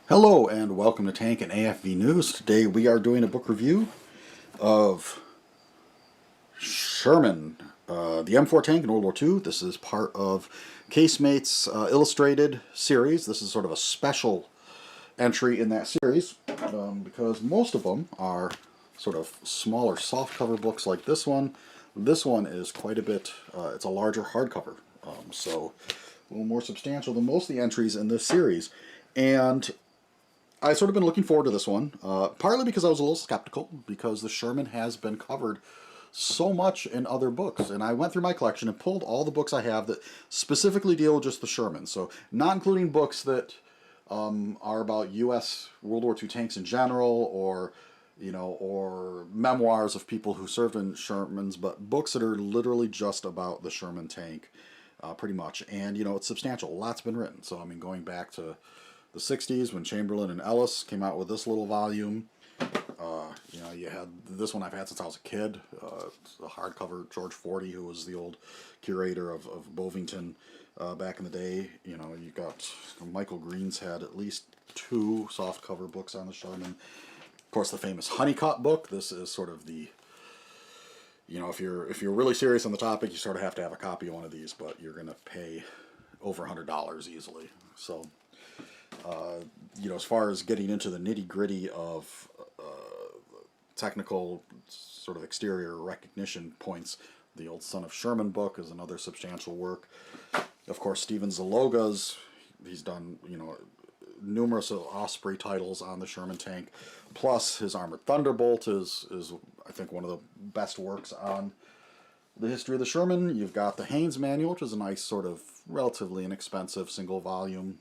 Hello and welcome to Tank and AFV News. Today we are doing a book review of Sherman, the M4 tank in World War II. This is part of Casemate's Illustrated series. This is sort of a special entry in that series because most of them are sort of smaller softcover books like this one. This one is quite a bit, it's a larger hardcover, so a little more substantial than most of the entries in this series. And I sort of been looking forward to this one, partly because I was a little skeptical, because the Sherman has been covered so much in other books. And I went through my collection and pulled all the books I have that specifically deal with just the Sherman. So not including books that are about U.S. World War II tanks in general, or or memoirs of people who served in Shermans, but books that are literally just about the Sherman tank, pretty much. And it's substantial. Lots been written. So I mean, going back to the 60s when Chamberlain and Ellis came out with this little volume. You had this one I've had since I was a kid. It's a hardcover, George Forty, who was the old curator of Bovington back in the day. You got Michael Green's had at least 2 softcover books on the Sherman. Of course, the famous Honeycutt book. This is sort of the, if you're really serious on the topic, you sort of have to have a copy of one of these, but you're going to pay over $100 easily. So, as far as getting into the nitty-gritty of technical sort of exterior recognition points, the old Son of Sherman book is another substantial work. Of course, Stephen Zaloga's, he's done, numerous Osprey titles on the Sherman tank, plus his Armored Thunderbolt is I think one of the best works on the history of the Sherman. You've got the Haynes Manual, which is a nice sort of relatively inexpensive single volume.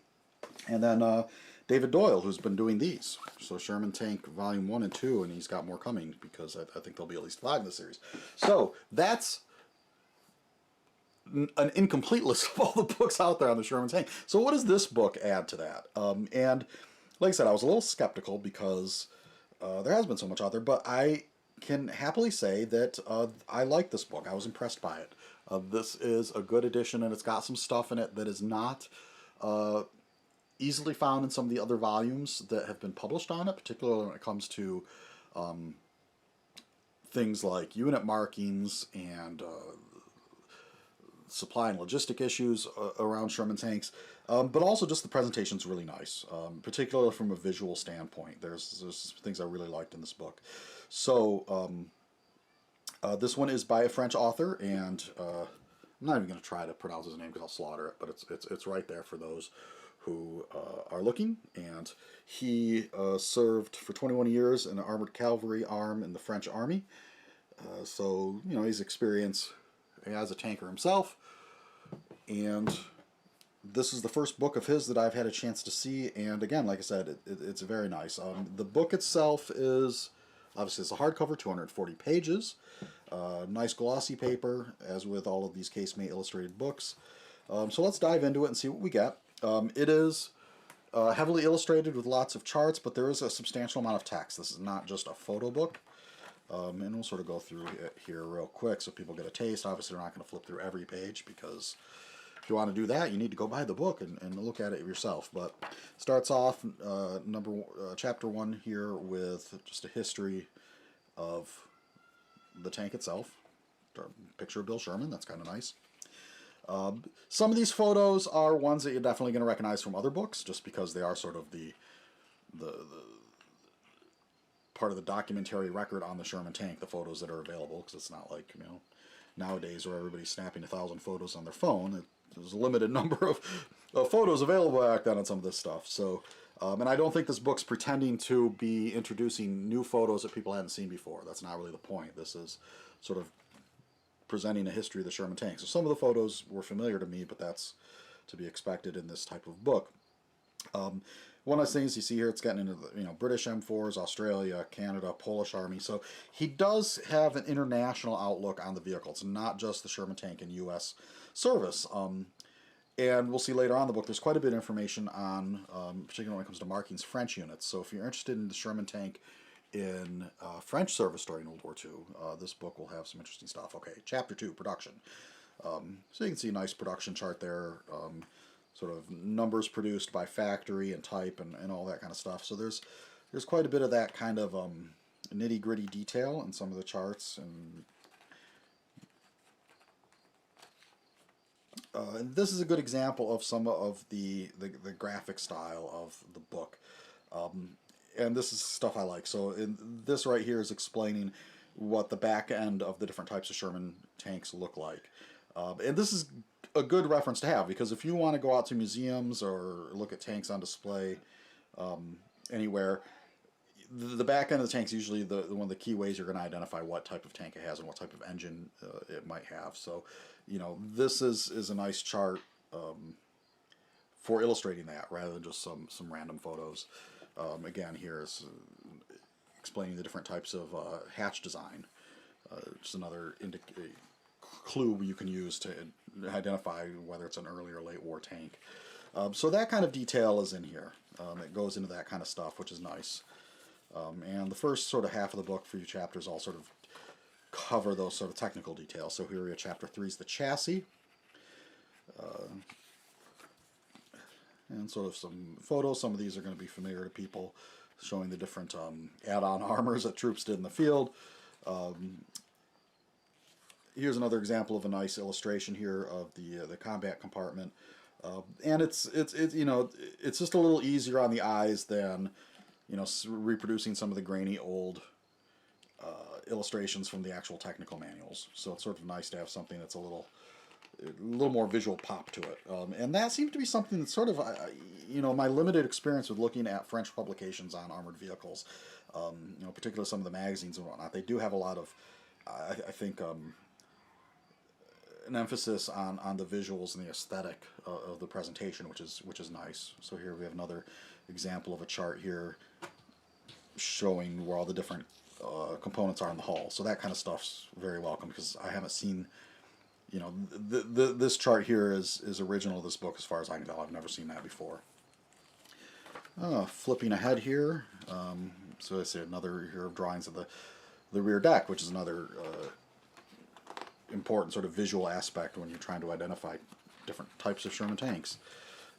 And then David Doyle, who's been doing these. So Sherman Tank Volume 1 and 2, and he's got more coming, because I think there'll be at least 5 in the series. So that's an incomplete list of all the books out there on the Sherman Tank. So what does this book add to that? And like I said, I was a little skeptical because there has been so much out there, but I can happily say that I like this book. I was impressed by it. This is a good edition, and it's got some stuff in it that is not easily found in some of the other volumes that have been published on it, particularly when it comes to things like unit markings and supply and logistic issues around Sherman tanks, but also just the presentation's really nice, particularly from a visual standpoint. There's things I really liked in this book. So this one is by a French author, and I'm not even going to try to pronounce his name because I'll slaughter it, but it's right there for those who are looking. And he served for 21 years in an armored cavalry arm in the French army. So, he's experienced as a tanker himself. And this is the first book of his that I've had a chance to see. And again, like I said, it's very nice. The book itself is, obviously, it's a hardcover, 240 pages. Nice glossy paper, as with all of these Casemate Illustrated books. So let's dive into it and see what we get. It is heavily illustrated with lots of charts, but there is a substantial amount of text. This is not just a photo book. And we'll sort of go through it here real quick so people get a taste. Obviously, they're not going to flip through every page, because if you want to do that, you need to go buy the book and look at it yourself. But starts off chapter 1 here with just a history of the tank itself. Picture of Bill Sherman. That's kind of nice. Some of these photos are ones that you're definitely going to recognize from other books, just because they are sort of the part of the documentary record on the Sherman tank, the photos that are available, because it's not like, nowadays where everybody's snapping 1,000 photos on their phone. There's a limited number of photos available back then on some of this stuff. So, and I don't think this book's pretending to be introducing new photos that people hadn't seen before. That's not really the point. This is sort of presenting a history of the Sherman tank. So some of the photos were familiar to me, but that's to be expected in this type of book. One of the things you see here, it's getting into the, British M4s, Australia, Canada, Polish Army. So he does have an international outlook on the vehicle. It's not just the Sherman tank in U.S. service. And we'll see later on in the book, there's quite a bit of information on, particularly when it comes to markings, French units. So if you're interested in the Sherman tank in French service during World War II, this book will have some interesting stuff. Okay, Chapter 2, Production. So you can see a nice production chart there. sort of numbers produced by factory and type and all that kind of stuff. So there's quite a bit of that kind of nitty-gritty detail in some of the charts, and this is a good example of some of the graphic style of the book. And this is stuff I like. So this right here is explaining what the back end of the different types of Sherman tanks look like. And this is a good reference to have, because if you want to go out to museums or look at tanks on display anywhere, the back end of the tank is usually one of the key ways you're going to identify what type of tank it has and what type of engine it might have. So, you know, this is a nice chart for illustrating that rather than just some random photos. Again, here is explaining the different types of hatch design. Just another clue you can use to identify whether it's an early or late war tank. So that kind of detail is in here. It goes into that kind of stuff, which is nice. And the first sort of half of the book, for few chapters, all sort of cover those sort of technical details. So here we have chapter 3 is the chassis. And sort of some photos. Some of these are going to be familiar to people, showing the different add-on armors that troops did in the field. Here's another example of a nice illustration here of the combat compartment. And it's you know, it's just a little easier on the eyes than, you know, reproducing some of the grainy old illustrations from the actual technical manuals. So it's sort of nice to have something that's a little more visual pop to it. And that seemed to be something that sort of, you know, my limited experience with looking at French publications on armored vehicles, you know, particularly some of the magazines and whatnot, they do have a lot of, I think, an emphasis on the visuals and the aesthetic of the presentation, which is nice. So here we have another example of a chart here showing where all the different components are in the hull. So that kind of stuff's very welcome, because I haven't seen, you know, this chart here is original to this book as far as I can tell. I've never seen that before. Flipping ahead here, so I see another here of drawings of the rear deck, which is another important sort of visual aspect when you're trying to identify different types of Sherman tanks.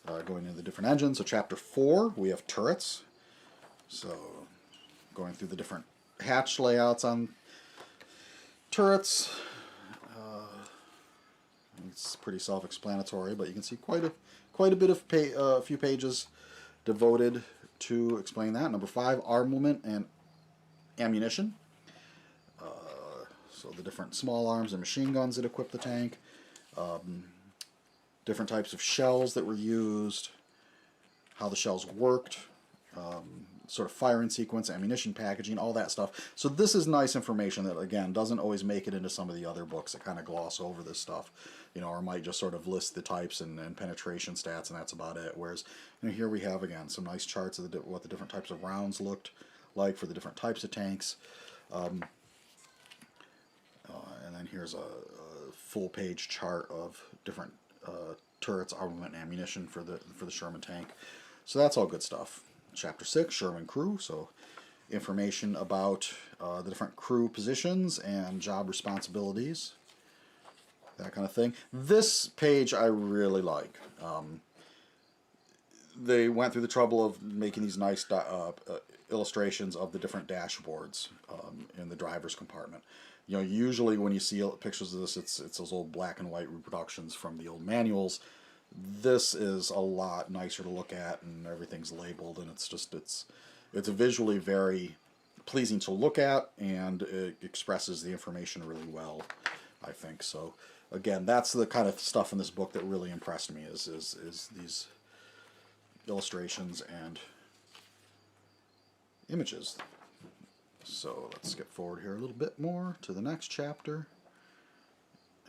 Going into the different engines, so chapter 4 we have turrets. So going through the different hatch layouts on turrets. It's pretty self-explanatory, but you can see quite a bit of a few pages devoted to explain that. Number 5, armament and ammunition. So the different small arms and machine guns that equip the tank. Different types of shells that were used. How the shells worked. Sort of firing sequence, ammunition packaging, all that stuff. So this is nice information that, again, doesn't always make it into some of the other books that kind of gloss over this stuff, you know, or might just sort of list the types and penetration stats, and that's about it. Whereas, you know, here we have, again, some nice charts of what the different types of rounds looked like for the different types of tanks. And then here's a full-page chart of different turrets, armament, and ammunition for the Sherman tank. So that's all good stuff. Chapter 6, Sherman crew, so information about the different crew positions and job responsibilities, that kind of thing. This page I really like. They went through the trouble of making these nice illustrations of the different dashboards in the driver's compartment. You know, usually when you see pictures of this, it's those old black and white reproductions from the old manuals. This is a lot nicer to look at, and everything's labeled, and it's a visually very pleasing to look at, and it expresses the information really well, I think. So again, that's the kind of stuff in this book that really impressed me, is these illustrations and images. So let's skip forward here a little bit more to the next chapter,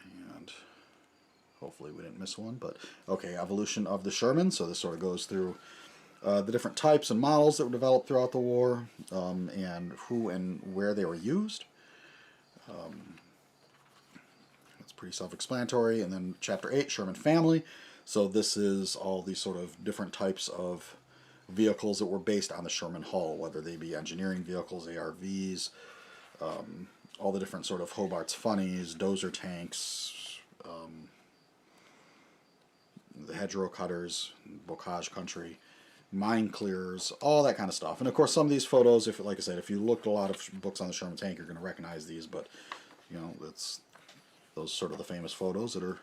and hopefully we didn't miss one, but okay, evolution of the Sherman. So this sort of goes through the different types and models that were developed throughout the war, and who and where they were used. That's pretty self-explanatory. And then chapter 8, Sherman family. So this is all these sort of different types of vehicles that were based on the Sherman hull, whether they be engineering vehicles, ARVs, all the different sort of Hobart's funnies, dozer tanks, the hedgerow cutters, bocage country, mine clearers, all that kind of stuff. And of course, some of these photos, if like I said, if you looked at a lot of books on the Sherman tank, you're going to recognize these. But you know, it's those sort of the famous photos that are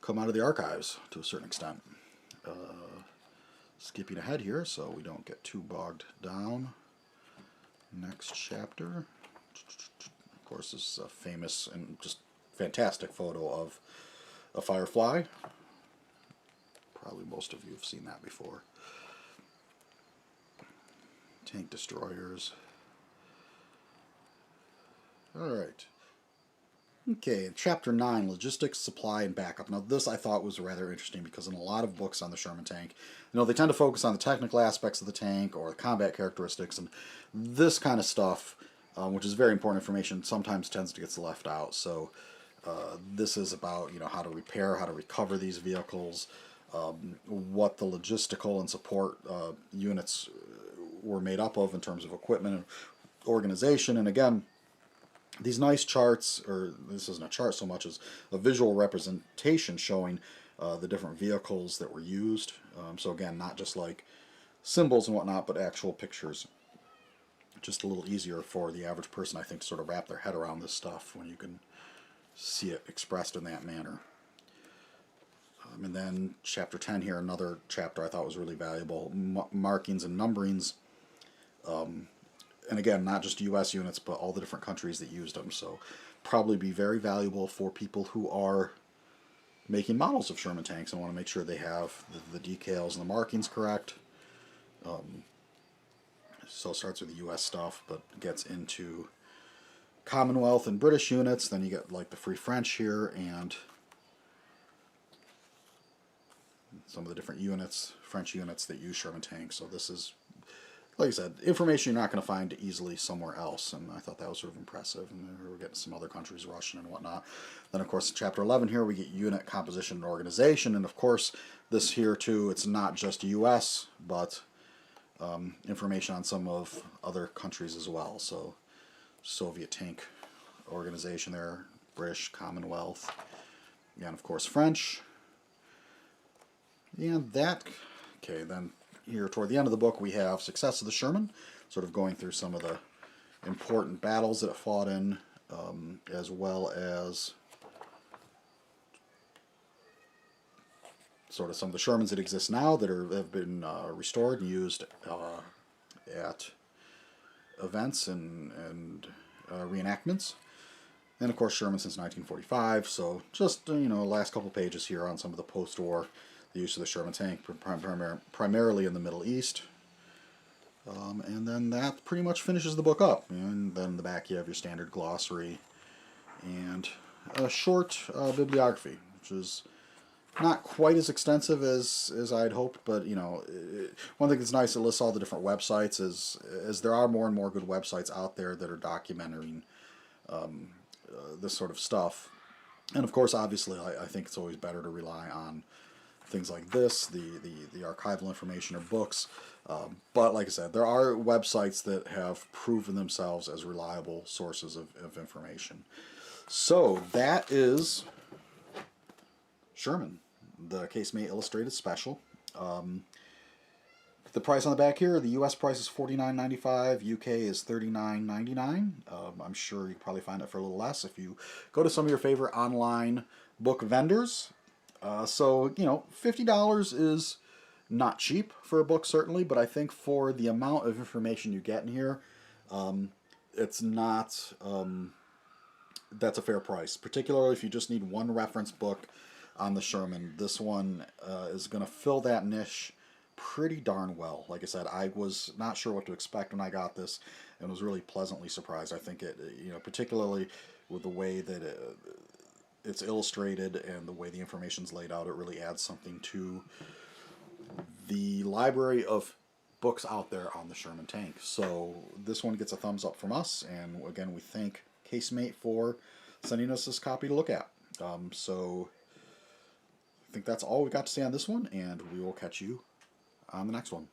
come out of the archives to a certain extent. Skipping ahead here so we don't get too bogged down. Next chapter. Of course, this is a famous and just fantastic photo of a firefly. Probably most of you have seen that before. Tank destroyers. Alright. Okay, Chapter 9, Logistics, Supply, and Backup. Now this I thought was rather interesting because in a lot of books on the Sherman tank, you know, they tend to focus on the technical aspects of the tank or the combat characteristics, and this kind of stuff, which is very important information, sometimes tends to get left out. So this is about, you know, how to repair, how to recover these vehicles, what the logistical and support units were made up of in terms of equipment and organization. And again, these nice charts, or this isn't a chart so much as a visual representation showing the different vehicles that were used. So again, not just like symbols and whatnot, but actual pictures. Just a little easier for the average person, I think, to sort of wrap their head around this stuff when you can see it expressed in that manner. And then Chapter 10 here, another chapter I thought was really valuable, markings and numberings. And again, not just U.S. units, but all the different countries that used them. So probably be very valuable for people who are making models of Sherman tanks and want to make sure they have the decals and the markings correct. So it starts with the U.S. stuff, but gets into Commonwealth and British units. Then you get like the Free French here and some of the different units, French units that use Sherman tanks. So this is, like I said, information you're not going to find easily somewhere else, and I thought that was sort of impressive. And we're getting some other countries, Russian and whatnot. Then, of course, Chapter 11 here, we get unit composition and organization, and of course, this here too, it's not just U.S., but information on some of other countries as well. So, Soviet tank organization there, British, Commonwealth, and of course, French. And that, okay, then here toward the end of the book we have Success of the Sherman, sort of going through some of the important battles that it fought in, as well as sort of some of the Shermans that exist now that have been restored and used at events and reenactments. And of course Sherman since 1945, so just, you know, last couple pages here on some of the post-war the use of the Sherman tank, primarily in the Middle East. And then that pretty much finishes the book up. And then in the back you have your standard glossary and a short bibliography, which is not quite as extensive as I'd hoped, but you know, one thing that's nice, it lists all the different websites, as there are more and more good websites out there that are documenting this sort of stuff. And of course, obviously, I think it's always better to rely on things like this, the archival information or books. But like I said, there are websites that have proven themselves as reliable sources of information. So that is Sherman, the Casemate Illustrated Special. The price on the back here, the U.S. price is $49.95, UK is $39.99. I'm sure you can probably find it for a little less if you go to some of your favorite online book vendors. So, you know, $50 is not cheap for a book, certainly, but I think for the amount of information you get in here, it's not, that's a fair price. Particularly if you just need one reference book on the Sherman, this one is going to fill that niche pretty darn well. Like I said, I was not sure what to expect when I got this, and was really pleasantly surprised. I think it, you know, particularly with the way that it's illustrated and the way the information's laid out, it really adds something to the library of books out there on the Sherman tank. So this one gets a thumbs up from us, and again, we thank Casemate for sending us this copy to look at. So I think that's all we got to say on this one, and we will catch you on the next one.